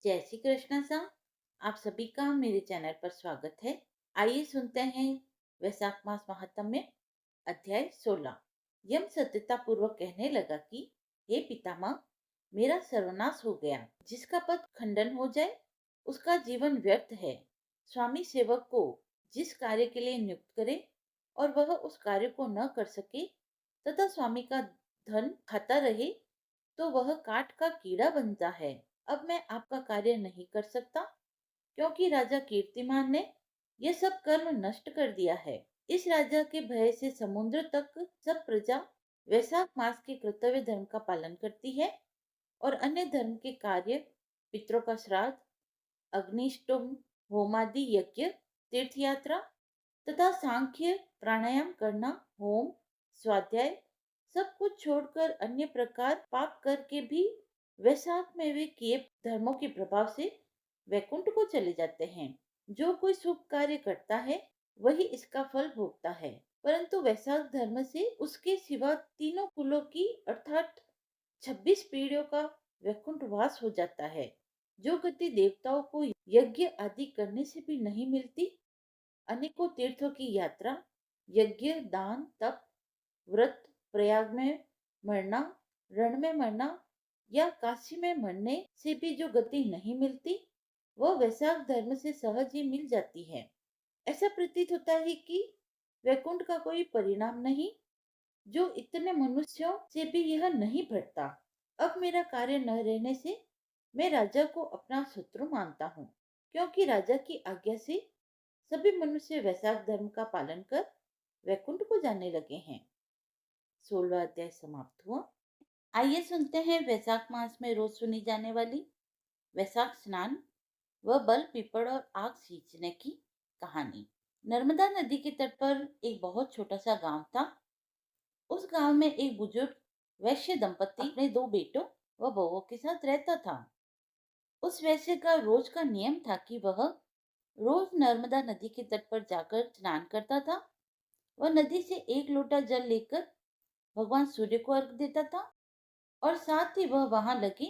जय श्री कृष्ण साहब। आप सभी का मेरे चैनल पर स्वागत है। आइए सुनते हैं वैशाख मास महात्म्य अध्याय 16। यम सत्यता पूर्वक कहने लगा कि हे पितामह, मेरा सर्वनाश हो गया। जिसका पद खंडन हो जाए उसका जीवन व्यर्थ है। स्वामी सेवक को जिस कार्य के लिए नियुक्त करे और वह उस कार्य को न कर सके तथा स्वामी का धन खाता रहे तो वह काठ का कीड़ा बनता है। अब मैं आपका कार्य नहीं कर सकता क्योंकि राजा कीर्तिमान ने यह सब कर्म नष्ट कर दिया है। इस राजा के भय से समुद्र तक सब प्रजा वैशाख मास के कर्तव्य धर्म का पालन करती है और अन्य धर्म के कार्य, पितरों का श्राद्ध, अग्निष्टोम, होमादि यज्ञ, तीर्थ यात्रा तथा सांख्य प्राणायाम करना, होम, स्वाध्याय सब कुछ छोड़कर अन्य प्रकार पाप करके भी वैशाख में वे किए धर्मों के प्रभाव से वैकुंठ को चले जाते हैं। जो कोई शुभ कार्य करता है वही इसका फल भोगता है, परंतु वैशाख धर्म से उसके सिवा तीनों कुलों की अर्थात 26 पीढ़ियों का वैकुंठ वास हो जाता है। जो गति देवताओं को यज्ञ आदि करने से भी नहीं मिलती। अनेकों तीर्थों की यात्रा, यज्ञ, दान, तप, व्रत, प्रयाग में मरना, रण में मरना या काशी में मरने से भी जो गति नहीं मिलती वह वैशाख धर्म से सहज ही मिल जाती है। ऐसा प्रतीत होता है कि वैकुंठ का कोई परिणाम नहीं, जो इतने मनुष्यों से भी यह नहीं बढ़ता। अब मेरा कार्य न रहने से मैं राजा को अपना शत्रु मानता हूँ, क्योंकि राजा की आज्ञा से सभी मनुष्य वैशाख धर्म का पालन कर वैकुंठ को जाने लगे हैं। 16वां अध्याय समाप्त हुआ। आइए सुनते हैं वैशाख मास में रोज सुनी जाने वाली वैशाख स्नान व बल पीपड़ और आग सींचने की कहानी। नर्मदा नदी के तट पर एक बहुत छोटा सा गांव था। उस गांव में एक बुजुर्ग वैश्य दंपति अपने दो बेटों व बहुओं के साथ रहता था। उस वैश्य का रोज का नियम था कि वह रोज नर्मदा नदी के तट पर जाकर स्नान करता था। वह नदी से एक लोटा जल लेकर भगवान सूर्य को अर्घ देता था और साथ ही वह वहां लगे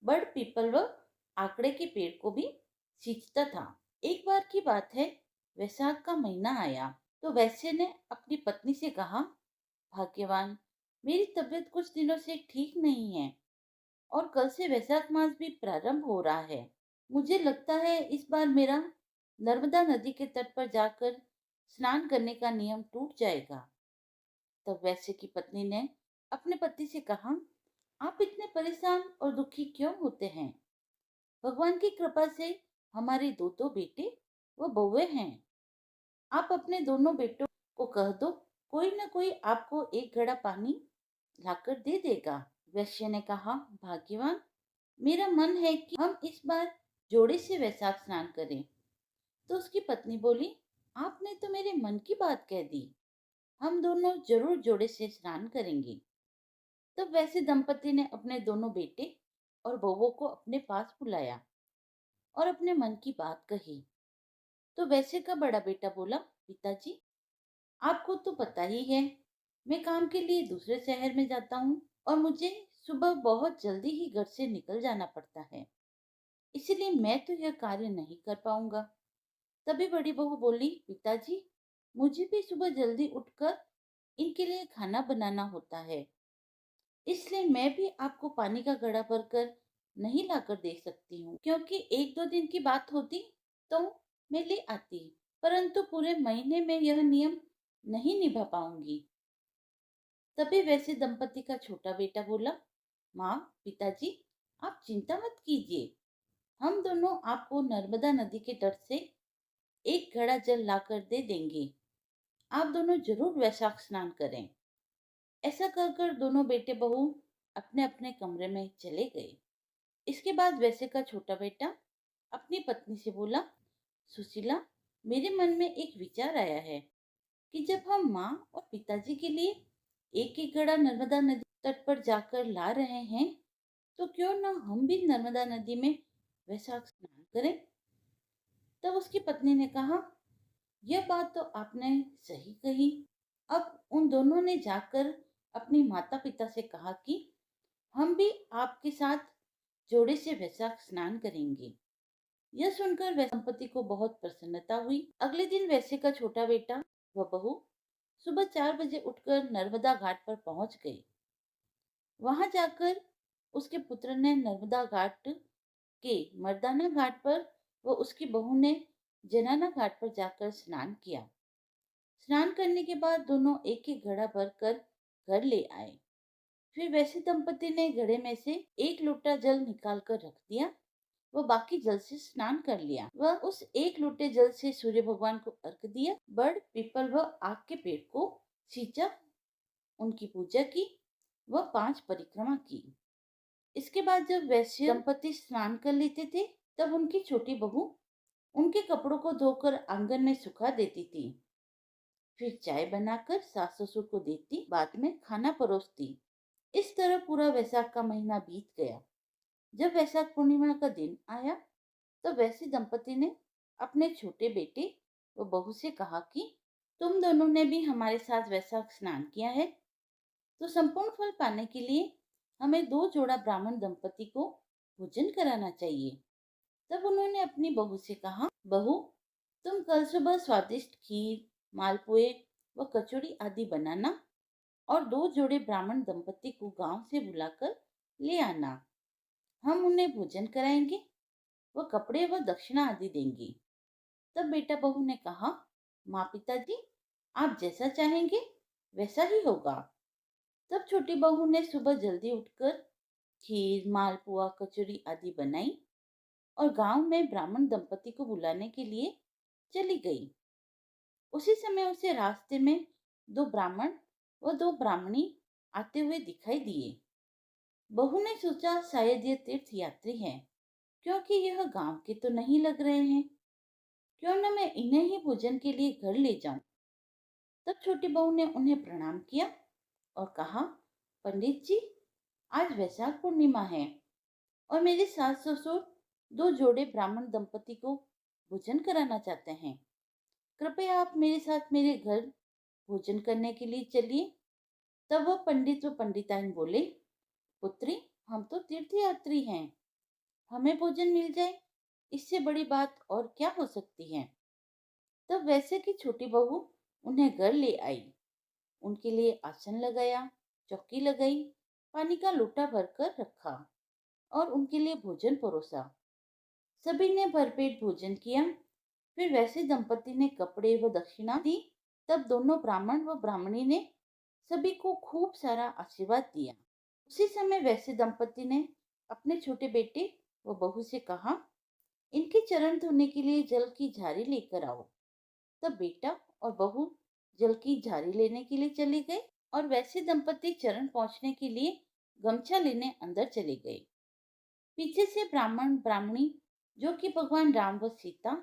बड़ पीपल व आकड़े के पेड़ को भी सींचता था। एक बार की बात है, वैशाख का महीना आया तो वैश्य ने अपनी पत्नी से कहा, भाग्यवान, मेरी तबीयत कुछ दिनों से ठीक नहीं है और कल से वैशाख मास भी प्रारंभ हो रहा है। मुझे लगता है इस बार मेरा नर्मदा नदी के तट पर जाकर स्नान करने का नियम टूट जाएगा। तब वैश्य की पत्नी ने अपने पति से कहा, आप इतने परेशान और दुखी क्यों होते हैं? भगवान की कृपा से हमारे दो दो बेटे व बहुएं हैं। आप अपने दोनों बेटों को कह दो, कोई न कोई आपको एक घड़ा पानी लाकर दे देगा। वैश्य ने कहा, भाग्यवान, मेरा मन है कि हम इस बार जोड़े से वैशाख स्नान करें। तो उसकी पत्नी बोली, आपने तो मेरे मन की बात कह दी। हम दोनों जरूर जोड़े से स्नान करेंगे। तब वैसे दंपति ने अपने दोनों बेटे और बहुओं को अपने पास बुलाया और अपने मन की बात कही। तो वैसे का बड़ा बेटा बोला, पिताजी, आपको तो पता ही है मैं काम के लिए दूसरे शहर में जाता हूँ और मुझे सुबह बहुत जल्दी ही घर से निकल जाना पड़ता है, इसलिए मैं तो यह कार्य नहीं कर पाऊंगा। तभी बड़ी बहू बोली, पिताजी, मुझे भी सुबह जल्दी उठकर इनके लिए खाना बनाना होता है, इसलिए मैं भी आपको पानी का घड़ा भरकर नहीं लाकर दे सकती हूँ, क्योंकि एक दो दिन की बात होती तो मैं ले आती, परंतु पूरे महीने में यह नियम नहीं निभा पाऊंगी। तभी वैसे दंपति का छोटा बेटा बोला, माँ, पिताजी, आप चिंता मत कीजिए, हम दोनों आपको नर्मदा नदी के तट से एक घड़ा जल लाकर दे देंगे। आप दोनों जरूर वैशाख स्नान करें। ऐसा कर कर दोनों बेटे बहू अपने अपने कमरे में चले गए। इसके बाद वैसे का छोटा बेटा अपनी पत्नी से बोला, सुशीला, मेरे मन में एक विचार आया है कि जब हम माँ और पिताजी के लिए एक एक घड़ा नर्मदा नदी तट पर जाकर ला रहे हैं तो क्यों न हम भी नर्मदा नदी में वैशाख स्नान करें। तब उसकी पत्नी ने कहा, यह बात तो आपने सही कही। अब उन दोनों ने जाकर अपनी माता पिता से कहा कि हम भी आपके साथ जोड़े से वैशाख स्नान करेंगे। यह सुनकर वैश्य दंपति को बहुत प्रसन्नता हुई। अगले दिन वैश्य का छोटा बेटा व बहू सुबह 4 बजे उठकर नर्मदा घाट पर पहुंच गए। वहां जाकर उसके पुत्र ने नर्मदा घाट के मर्दाना घाट पर व उसकी बहू ने जनाना घाट पर जाकर स्नान किया। स्नान करने के बाद दोनों एक एक घड़ा भरकर घर ले आए। फिर वैसे दंपति ने घड़े में से एक लोटा जल निकाल कर रख दिया। वह बाकी जल से स्नान कर लिया। वह उस एक लोटे जल से सूर्य भगवान को अर्घ दिया। बड़ पीपल व आग के पेड़ को सींचा, उनकी पूजा की व 5 परिक्रमा की। इसके बाद जब वैश्य दंपति स्नान कर लेते थे, तब उनकी छोटी बहू उनके कपड़ों को धोकर आंगन में सुखा देती थी। फिर चाय बनाकर सास ससुर को देती, बाद में खाना परोसती। इस तरह पूरा वैशाख का महीना बीत गया। जब वैशाख पूर्णिमा का दिन आया, तो वैश्य दंपति ने अपने छोटे बेटे व बहू से कहा कि तुम दोनों ने भी हमारे साथ वैशाख स्नान किया है, तो संपूर्ण फल पाने के लिए हमें 2 जोड़ा ब्राह्मण दंपति को भोजन कराना चाहिए। तब उन्होंने अपनी बहू से कहा, बहू, तुम कल सुबह स्वादिष्ट खीर, मालपुए व कचौड़ी आदि बनाना और 2 जोड़े ब्राह्मण दंपति को गांव से बुलाकर ले आना। हम उन्हें भोजन कराएंगे व कपड़े व दक्षिणा आदि देंगे। तब बेटा बहू ने कहा, माँ पिताजी, आप जैसा चाहेंगे वैसा ही होगा। तब छोटी बहू ने सुबह जल्दी उठकर खीर, मालपुआ, कचौरी आदि बनाई और गांव में ब्राह्मण दंपति को बुलाने के लिए चली गई। उसी समय उसे रास्ते में 2 ब्राह्मण व 2 ब्राह्मणी आते हुए दिखाई दिए। बहू ने सोचा शायद ये तीर्थ यात्री हैं, क्योंकि यह गांव के तो नहीं लग रहे हैं। क्यों न मैं इन्हें ही भोजन के लिए घर ले जाऊं। तब छोटी बहू ने उन्हें प्रणाम किया और कहा, पंडित जी, आज वैशाख पूर्णिमा है और मेरे सास ससुर 2 जोड़े ब्राह्मण दंपति को भोजन कराना चाहते हैं। कृपया आप मेरे साथ मेरे घर भोजन करने के लिए चलिए। तब वह पंडित व पंडिताइन बोले, पुत्री, हम तो तीर्थ यात्री हैं, हमें भोजन मिल जाए, इससे बड़ी बात और क्या हो सकती है। तब वैसे की छोटी बहू उन्हें घर ले आई, उनके लिए आसन लगाया, चौकी लगाई, पानी का लोटा भरकर रखा और उनके लिए भोजन परोसा। सभी ने भरपेट भोजन किया। फिर वैसे दंपति ने कपड़े व दक्षिणा दी। तब दोनों ब्राह्मण व ब्राह्मणी ने सभी को खूब सारा आशीर्वाद दिया। उसी समय वैसे दंपति ने अपने छोटे बेटे व बहू से कहा, इनके चरण धोने के लिए जल की झारी लेकर आओ। तब बेटा और बहू जल की झारी लेने के लिए चले गए और वैसे दंपति चरण पहुंचने के लिए गमछा लेने अंदर चले गए। पीछे से ब्राह्मण ब्राह्मणी, जो कि भगवान राम व सीता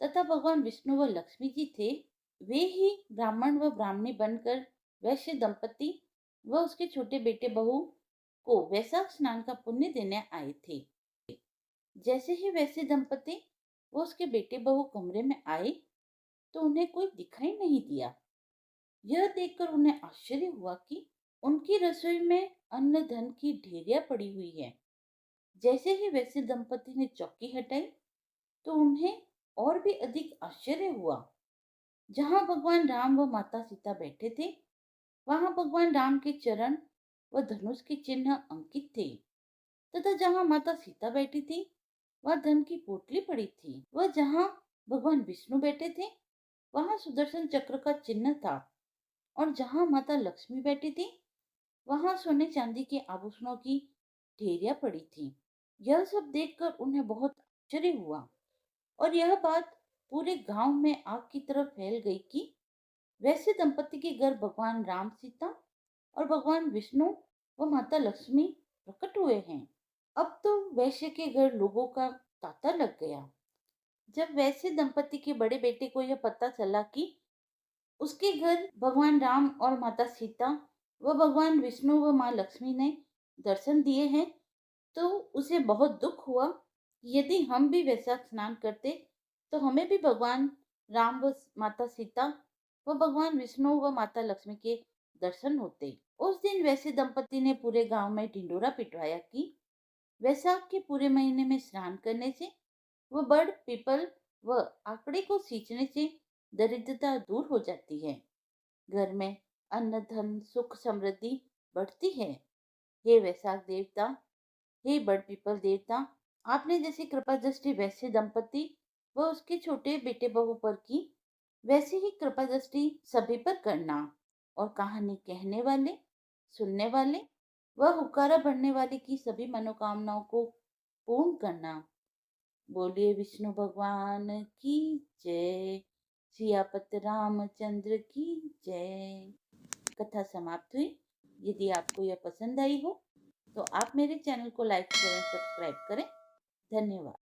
तथा भगवान विष्णु व लक्ष्मी जी थे, वे ही ब्राह्मण व ब्राह्मणी बनकर वैश्य दंपति व उसके छोटे बेटे बहू को वैशाख स्नान का पुण्य देने आए थे। जैसे ही वैश्य दंपति व उसके बेटे बहू कमरे में आए, तो उन्हें कोई दिखाई नहीं दिया। यह देखकर उन्हें आश्चर्य हुआ कि उनकी रसोई में अन्न धन की ढेरियां पड़ी हुई है। जैसे ही वैश्य दंपति ने चौकी हटाई, तो उन्हें और भी अधिक आश्चर्य हुआ। जहां भगवान राम व माता सीता बैठे थे, वहां भगवान राम के चरण व धनुष के चिन्ह अंकित थे, तथा जहां माता सीता बैठी थी, वहां धन की पोटली पड़ी थी। वह जहां भगवान विष्णु बैठे थे, वहां सुदर्शन चक्र का चिन्ह था और जहां माता लक्ष्मी बैठी थी, वहां सोने चांदी के आभूषणों की ढेरियां पड़ी थी। यह सब देखकर उन्हें बहुत आश्चर्य हुआ और यह बात पूरे गांव में आग की तरह फैल गई कि वैसे दंपति के घर भगवान राम सीता और भगवान विष्णु व माता लक्ष्मी प्रकट हुए हैं। अब तो वैश्य के घर लोगों का तांता लग गया। जब वैश्य दंपति के बड़े बेटे को यह पता चला कि उसके घर भगवान राम और माता सीता व भगवान विष्णु व माँ लक्ष्मी ने दर्शन दिए हैं, तो उसे बहुत दुख हुआ कि यदि हम भी वैशाख स्नान करते, तो हमें भी भगवान राम व माता सीता व भगवान विष्णु व माता लक्ष्मी के दर्शन होते। उस दिन वैसे दंपति ने पूरे गांव में ढिंडोरा पिटवाया कि वैसाख के पूरे महीने में स्नान करने से व बड़ पीपल व आकड़े को सींचने से दरिद्रता दूर हो जाती है। घर में अन्न धन सुख समृद्धि बढ़ती है। हे वैसाख देवता, हे बड़ पीपल देवता, आपने जैसी कृपा दृष्टि वैसे दंपति व उसके छोटे बेटे बहू पर की, वैसे ही कृपा दृष्टि सभी पर करना और कहानी कहने वाले, सुनने वाले व हुक्कारा भरने वाले की सभी मनोकामनाओं को पूर्ण करना। बोलिए विष्णु भगवान की जय। सियापत रामचंद्र की जय। कथा समाप्त हुई। यदि आपको यह पसंद आई हो तो आप मेरे चैनल को लाइक करें, सब्सक्राइब करें। धन्यवाद।